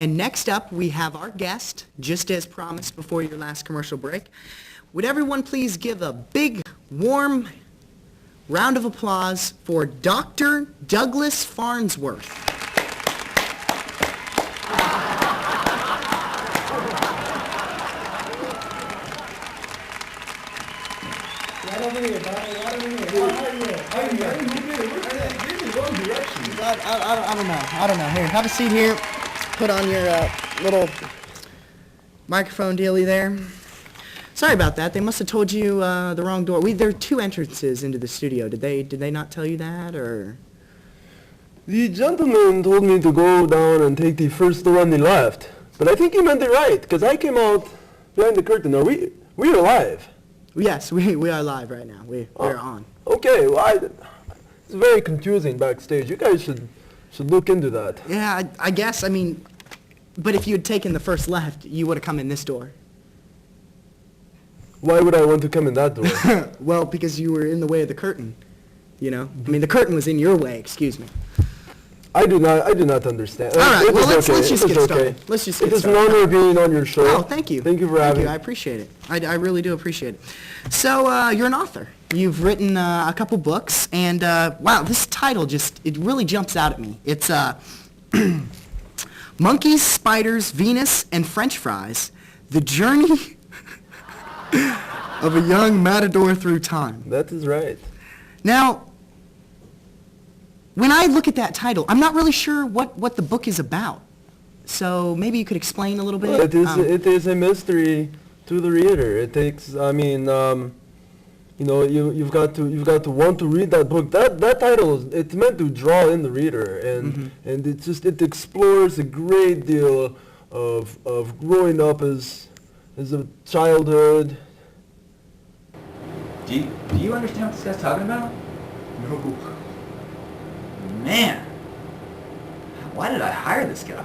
And next up, we have our guest, just as promised before your last commercial break. Would everyone please give a big, warm round of applause for Dr. Douglas Farnsworth. Right over here, Bobby. Right over here. How are you? We're in the wrong direction. I don't know. Here, have a seat here. Put on your little microphone dealie there. Sorry about that. They must have told you the wrong door. There are two entrances into the studio. Did they not tell you that, or? The gentleman told me to go down and take the first door on the left, but I think he meant it right, because I came out behind the curtain. Are we are live? Yes, we are live right now. We're on. Okay, well, it's very confusing backstage. You guys should look into that. Yeah, I guess. I mean, but if you had taken the first left, you would have come in this door. Why would I want to come in that door? Well, because you were in the way of the curtain. You know, I mean, the curtain was in your way. Excuse me. I do not understand. All right, well, let's okay. just get started. Let's just get started. It is an honor being on your show. Oh, thank you. Thank you for having me. I appreciate it. I really do appreciate it. So, you're an author. You've written a couple books, and wow, this title it really jumps out at me. It's Monkeys, Spiders, Venus, and French Fries, The Journey of a Young Matador Through Time. That is right. Now, when I look at that title, I'm not really sure what the book is about. So maybe you could explain a little bit. It is a mystery to the reader. It takes, I mean, you know, you've got to want to read that book. That title it's meant to draw in the reader, and it explores a great deal of growing up as a childhood. Do you understand what this guy's talking about? No. Man, why did I hire this guy?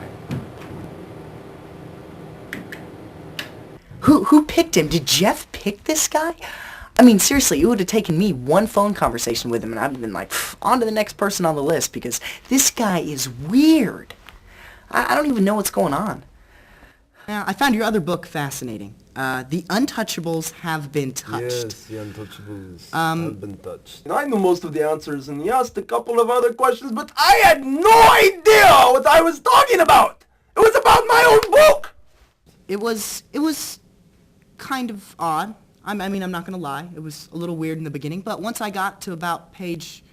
Who picked him? Did Jeff pick this guy? I mean, seriously, it would have taken me one phone conversation with him, and I'd have been like, on to the next person on the list, because this guy is weird. I don't even know what's going on. Now, I found your other book fascinating. The Untouchables Have Been Touched. Yes, the Untouchables have been touched. And I knew most of the answers, and he asked a couple of other questions, but I had no idea what I was talking about. It was about my own book. It was kind of odd. I mean, I'm not going to lie. It was a little weird in the beginning, but once I got to about page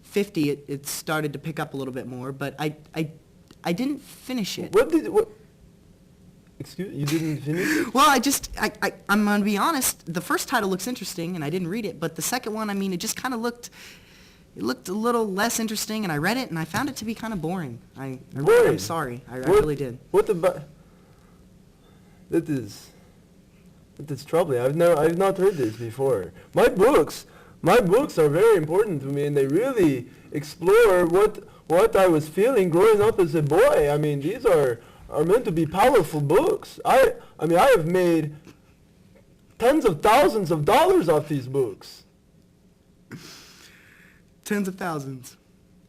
50, it started to pick up a little bit more, but I didn't finish it. Excuse, you didn't finish it? Well, I'm going to be honest. The first title looks interesting, and I didn't read it, but the second one, I mean, it just kind of looked a little less interesting, and I read it, and I found it to be kind of boring. I'm sorry. I really did. What about... That is troubling. I've not heard this before. My books are very important to me, and they really explore what I was feeling growing up as a boy. I mean, these are meant to be powerful books. I mean, I have made tens of thousands of dollars off these books. Tens of thousands.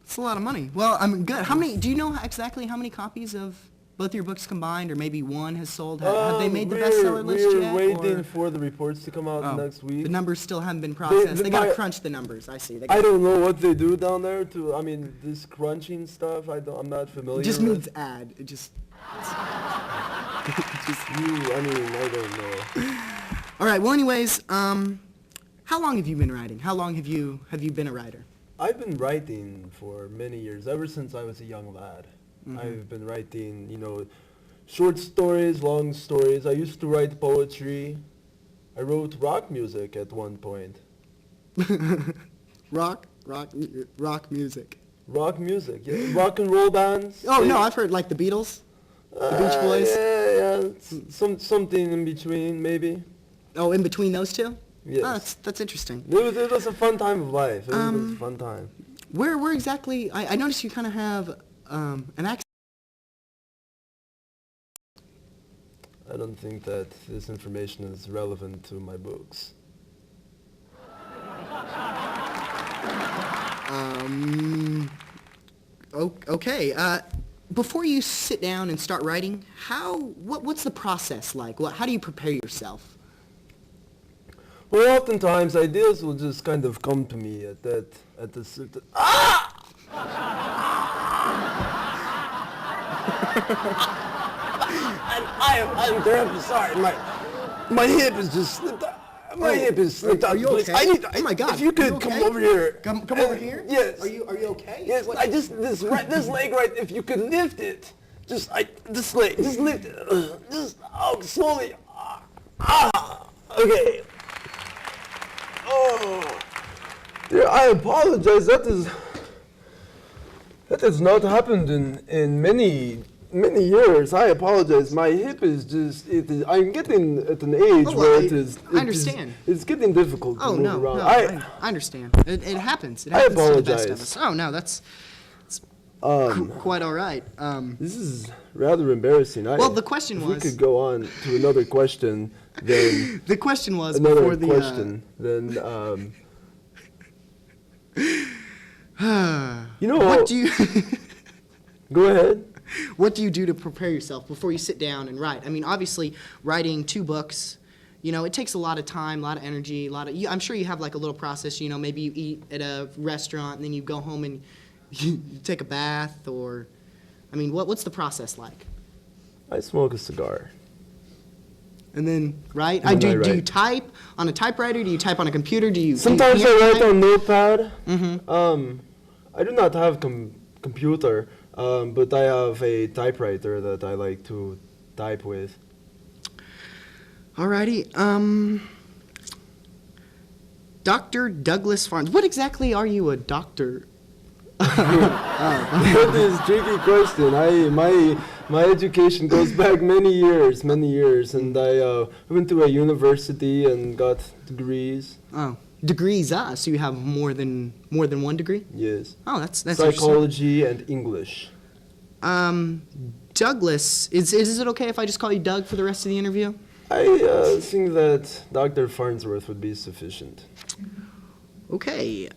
That's a lot of money. Well, I mean, good. Do you know exactly how many copies of both your books combined, or maybe one has sold? Have they made the bestseller list yet? We're waiting for the reports to come out next week. The numbers still haven't been processed. They got to crunch the numbers. I see. I don't know what they do down there I mean, this crunching stuff, I'm not familiar with. It just means ad. It just... I mean, I don't know. All right. Well, anyways, how long have you been writing? How long have you been a writer? I've been writing for many years, ever since I was a young lad. Mm-hmm. I've been writing, you know, short stories, long stories. I used to write poetry. I wrote rock music at one point. Rock music. Rock music, yeah. Rock and roll bands. Oh, no, I've heard like the Beatles, the Beach Boys. Yeah. Something in between, maybe. Oh, in between those two? Yes. Oh, that's interesting. It was a fun time of life. It was a fun time. Where exactly? I noticed you kind of have an accent. I don't think that this information is relevant to my books. Okay. before you sit down and start writing, what's the process like? How do you prepare yourself? Well, oftentimes ideas will just kind of come to me at the certain. Ah! I'm terribly sorry. My hip is just slipped out. My hip is slipped out. Are you Please, okay? Oh my God! If you could come over here. Come over here. Yes. Are you okay? Yes. This leg right. If you could lift it, this leg, just lift it. Slowly. Okay. Oh, dear, I apologize. That has not happened in many years. I apologize. My hip is just. I'm getting at an age where it is. I understand. It's getting difficult to move around. I understand. It happens. It I happens apologize. to the best of us. Oh no, that's quite all right. This is rather embarrassing. Well, the question was. If we could go on to another question, then. The question was another before the. question, then. You know What do you? Go ahead. What do you do to prepare yourself before you sit down and write? I mean, obviously, writing 2 books, it takes a lot of time, a lot of energy, I'm sure you have like a little process. Maybe you eat at a restaurant and then you go home and you take a bath, or, I mean, what's the process like? I smoke a cigar. And then, right? And then I do you write. type on a typewriter? Do you type on a computer? Sometimes I write on Notepad. Mm-hmm. I do not have computer, but I have a typewriter that I like to type with. Alrighty. Dr. Douglas Farnsworth. What exactly are you a doctor? That is a tricky question. My education goes back many years, and I went to a university and got degrees. Oh, degrees, so you have more than one degree? Yes. Oh, that's psychology and English. Douglas, is it okay if I just call you Doug for the rest of the interview? I think that Dr. Farnsworth would be sufficient. Okay.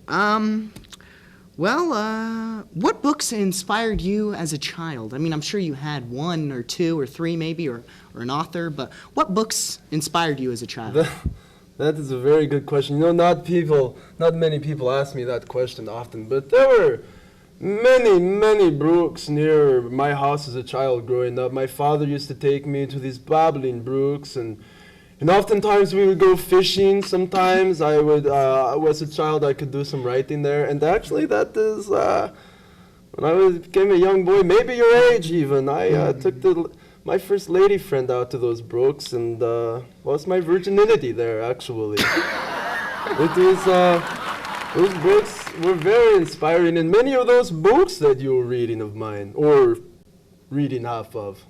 What books inspired you as a child? I mean, I'm sure you had 1 or 2 or 3 maybe, or an author, but what books inspired you as a child? That is a very good question. Not many people ask me that question often, but there were many brooks near my house as a child growing up. My father used to take me to these babbling brooks, and oftentimes we would go fishing. Sometimes I would, as a child, I could do some writing there. And actually, that is, when I became a young boy, maybe your age even, I took my first lady friend out to those brooks and lost my virginity there, actually. Those books were very inspiring, and many of those books that you were reading of mine, or reading half of.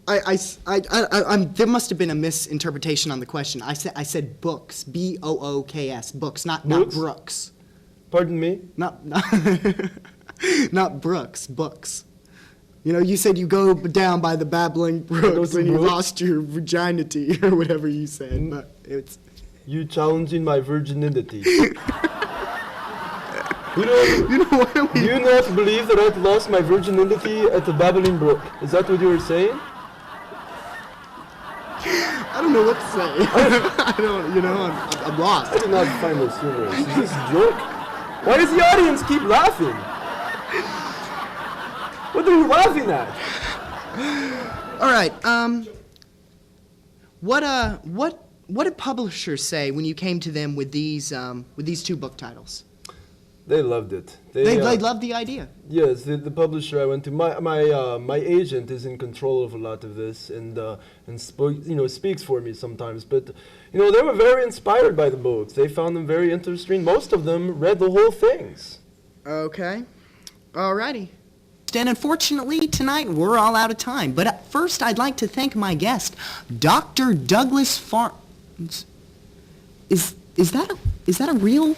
There must have been a misinterpretation on the question. I said books, B-O-O-K-S, books, not Brooks. Pardon me? Not Brooks, books. You said you go down by the babbling brooks and you lost your virginity, or whatever you said, but it's... You challenging my virginity. You not believe that I've lost my virginity at the babbling brook? Is that what you were saying? I don't know what to say. I'm lost. I did not find this humorous. Is this a joke? Why does the audience keep laughing? What are you laughing at? All right. What did publishers say when you came to them with these 2 book titles? They loved it. They loved the idea. Yes, the publisher I went to, my agent is in control of a lot of this and speaks for me sometimes. But they were very inspired by the books. They found them very interesting. Most of them read the whole things. Okay, alrighty. And unfortunately, tonight we're all out of time. But first, I'd like to thank my guest, Dr. Douglas Farnsworth. Is that a real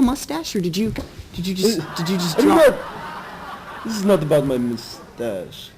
mustache, or did you just drop? This is not about my mustache.